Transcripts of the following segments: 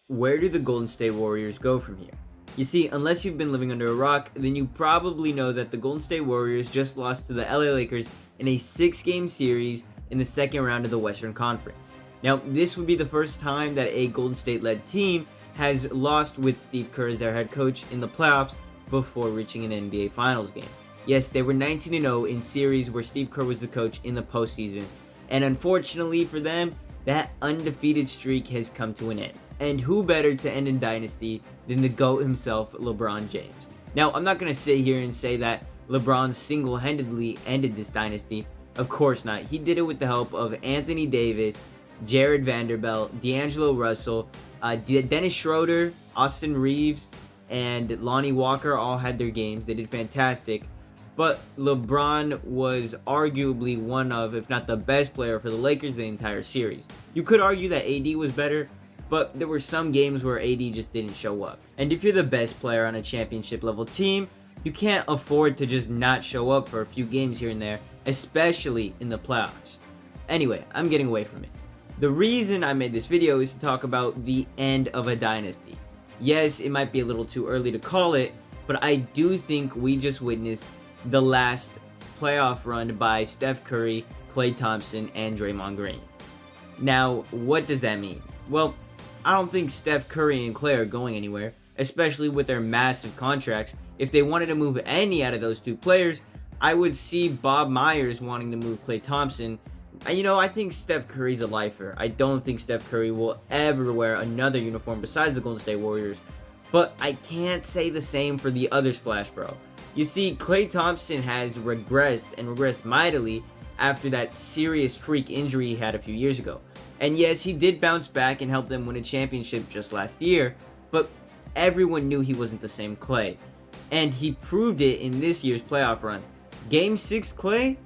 Where do the Golden State Warriors go from here? You see, unless you've been living under a rock, then you probably know that the Golden State Warriors just lost to the LA Lakers in a 6-game series in the second round of the Western Conference. Now, this would be the first time that a Golden State-led team has lost with Steve Kerr as their head coach in the playoffs before reaching an NBA Finals game. Yes, they were 19-0 in series where Steve Kerr was the coach in the postseason, and unfortunately for them, that undefeated streak has come to an end. And who better to end a dynasty than the GOAT himself, LeBron James? Now, I'm not going to sit here and say that LeBron single-handedly ended this dynasty. Of course not. He did it with the help of Anthony Davis, Jared Vanderbilt, D'Angelo Russell, Dennis Schroeder, Austin Reeves, and Lonnie Walker all had their games. They did fantastic. But LeBron was arguably one of, if not the best player for the Lakers the entire series. You could argue that AD was better, but there were some games where AD just didn't show up. And if you're the best player on a championship level team, you can't afford to just not show up for a few games here and there, especially in the playoffs. Anyway, I'm getting away from it. The reason I made this video is to talk about the end of a dynasty. Yes, it might be a little too early to call it, but I do think we just witnessed the last playoff run by Steph Curry, Klay Thompson, and Draymond Green. Now, what does that mean? Well, I don't think Steph Curry and Klay are going anywhere, especially with their massive contracts. If they wanted to move any out of those two players, I would see Bob Myers wanting to move Klay Thompson. I think Steph Curry's a lifer. I don't think Steph Curry will ever wear another uniform besides the Golden State Warriors. But I can't say the same for the other Splash Bro. You see, Klay Thompson has regressed mightily after that serious freak injury he had a few years ago. And yes, he did bounce back and help them win a championship just last year, but everyone knew he wasn't the same Klay. And he proved it in this year's playoff run. Game 6 Klay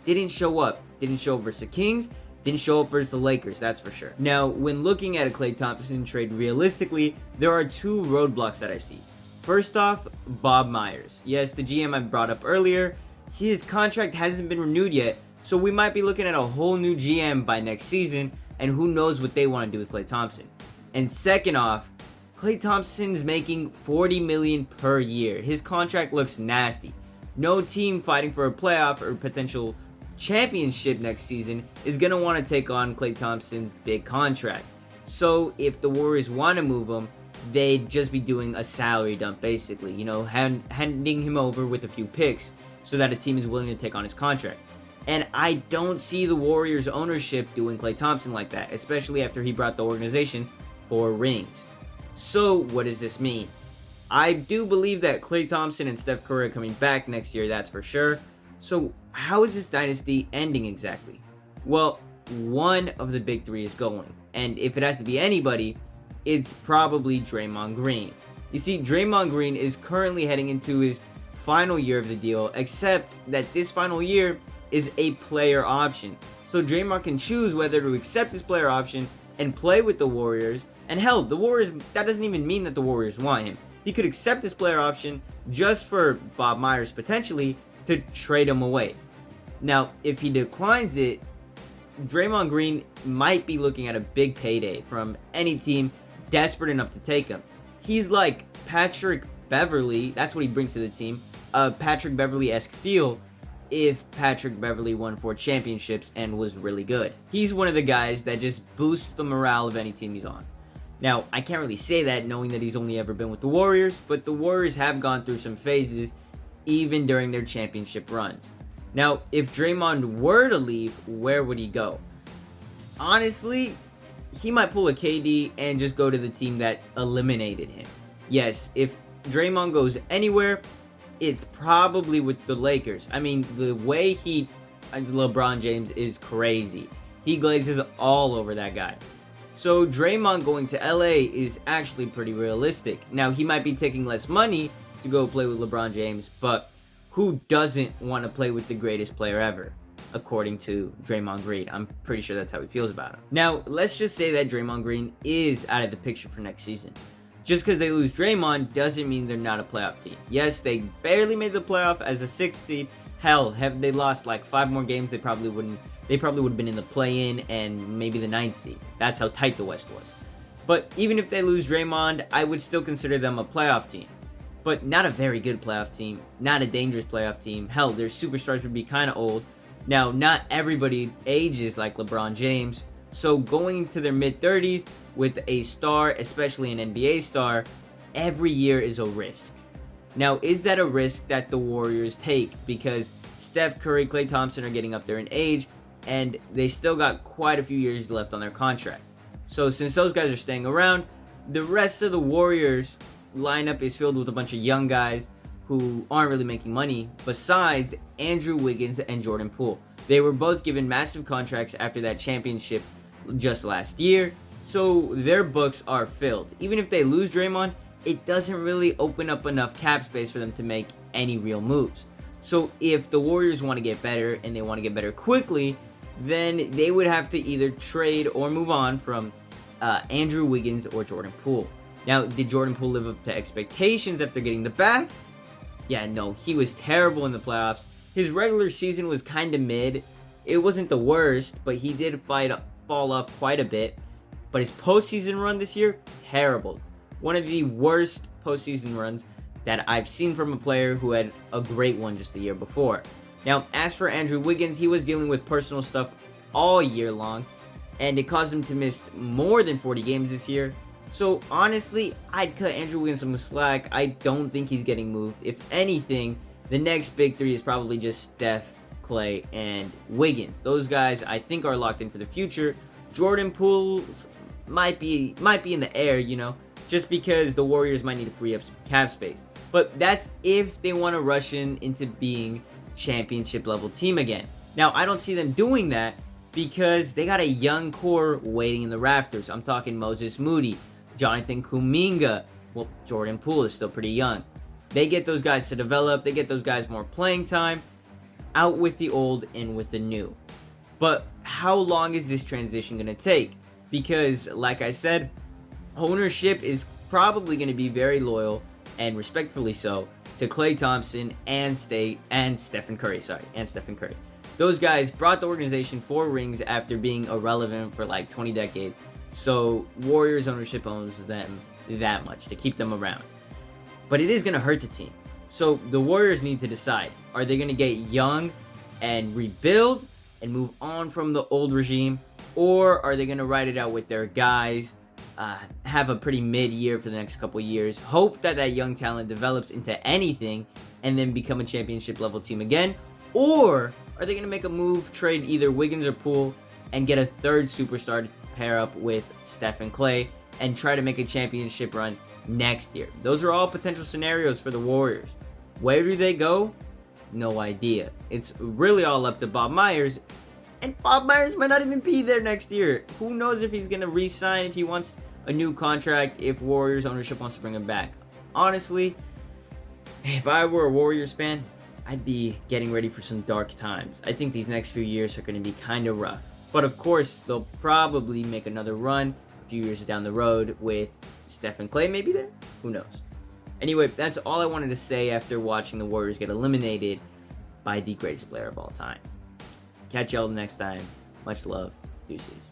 didn't show up. Didn't show up versus the Kings, didn't show up versus the Lakers, that's for sure. Now, when looking at a Klay Thompson trade realistically, there are two roadblocks that I see. First off, Bob Myers. Yes, the GM I brought up earlier, his contract hasn't been renewed yet, so we might be looking at a whole new GM by next season, and who knows what they want to do with Klay Thompson. And second off, Klay Thompson's making $40 million per year. His contract looks nasty. No team fighting for a playoff or potential championship next season is going to want to take on Klay Thompson's big contract. So if the Warriors want to move him, they'd just be doing a salary dump basically, handing him over with a few picks so that a team is willing to take on his contract. And I don't see the Warriors ownership doing Klay Thompson like that, especially after he brought the organization 4 rings. So what does this mean? I do believe that Klay Thompson and Steph Curry are coming back next year, that's for sure. So how is this dynasty ending exactly? Well, one of the big three is going. And if it has to be anybody, it's probably Draymond Green. You see, Draymond Green is currently heading into his final year of the deal, except that this final year is a player option. So Draymond can choose whether to accept this player option and play with the Warriors. And hell, the Warriors, that doesn't even mean that the Warriors want him. He could accept this player option just for Bob Myers potentially to trade him away. Now, if he declines it, Draymond Green might be looking at a big payday from any team desperate enough to take him. He's like Patrick Beverley, that's what he brings to the team, a Patrick Beverley-esque feel if Patrick Beverley won 4 championships and was really good. He's one of the guys that just boosts the morale of any team he's on. Now, I can't really say that knowing that he's only ever been with the Warriors, but the Warriors have gone through some phases even during their championship runs. Now, if Draymond were to leave, where would he go? Honestly, he might pull a KD and just go to the team that eliminated him. Yes, if Draymond goes anywhere, it's probably with the Lakers. I mean, the way LeBron James is crazy. He glazes all over that guy. So Draymond going to LA is actually pretty realistic. Now, he might be taking less money to go play with LeBron James, but who doesn't want to play with the greatest player ever? According to Draymond Green. I'm pretty sure that's how he feels about him. Now, let's just say that Draymond Green is out of the picture for next season. Just because they lose Draymond doesn't mean they're not a playoff team. Yes, they barely made the playoff as a 6th seed. Hell, have they lost like 5 more games, they probably would have been in the play-in and maybe the 9th seed. That's how tight the West was. But even if they lose Draymond, I would still consider them a playoff team. But not a very good playoff team, not a dangerous playoff team. Hell, their superstars would be kind of old. Now, not everybody ages like LeBron James, so going into their mid-30s with a star, especially an NBA star, every year is a risk. Now, is that a risk that the Warriors take? Because Steph Curry, Klay Thompson are getting up there in age, and they still got quite a few years left on their contract. So since those guys are staying around, the rest of the Warriors lineup is filled with a bunch of young guys who aren't really making money, besides Andrew Wiggins and Jordan Poole. They were both given massive contracts after that championship just last year, so their books are filled. Even if they lose Draymond, it doesn't really open up enough cap space for them to make any real moves. So if the Warriors want to get better, and they want to get better quickly, then they would have to either trade or move on from Andrew Wiggins or Jordan Poole. Now, did Jordan Poole live up to expectations after getting the bag? Yeah, no, he was terrible in the playoffs. His regular season was kind of mid. It wasn't the worst, but he did fall off quite a bit. But his postseason run this year, terrible. One of the worst postseason runs that I've seen from a player who had a great one just the year before. Now, as for Andrew Wiggins, he was dealing with personal stuff all year long, and it caused him to miss more than 40 games this year. So honestly, I'd cut Andrew Wiggins some slack. I don't think he's getting moved. If anything, the next big three is probably just Steph, Klay, and Wiggins. Those guys I think are locked in for the future. Jordan Poole might be in the air, just because the Warriors might need to free up some cap space. But that's if they want to rush into being championship level team again. Now, I don't see them doing that because they got a young core waiting in the rafters. I'm talking Moses Moody, Jonathan Kuminga. Well, Jordan Poole is still pretty young. They get those guys to develop. They get those guys more playing time. Out with the old, in with the new. But how long is this transition going to take? Because, like I said, ownership is probably going to be very loyal, and respectfully so, to Klay Thompson and Stephen Curry. Those guys brought the organization 4 rings after being irrelevant for like 20 decades. So Warriors ownership owns them that much to keep them around. But it is going to hurt the team. So the Warriors need to decide. Are they going to get young and rebuild and move on from the old regime? Or are they going to ride it out with their guys, have a pretty mid-year for the next couple years, hope that that young talent develops into anything, and then become a championship-level team again? Or are they going to make a move, trade either Wiggins or Poole, and get a third superstar to pair up with Steph and Klay, and try to make a championship run next year? Those are all potential scenarios for the Warriors. Where do they go? No idea. It's really all up to Bob Myers, and Bob Myers might not even be there next year. Who knows if he's going to re-sign, if he wants a new contract, if Warriors ownership wants to bring him back. Honestly, if I were a Warriors fan, I'd be getting ready for some dark times. I think these next few years are going to be kind of rough. But of course, they'll probably make another run a few years down the road with Steph and Klay maybe there. Who knows? Anyway, that's all I wanted to say after watching the Warriors get eliminated by the greatest player of all time. Catch y'all next time. Much love. Deuces.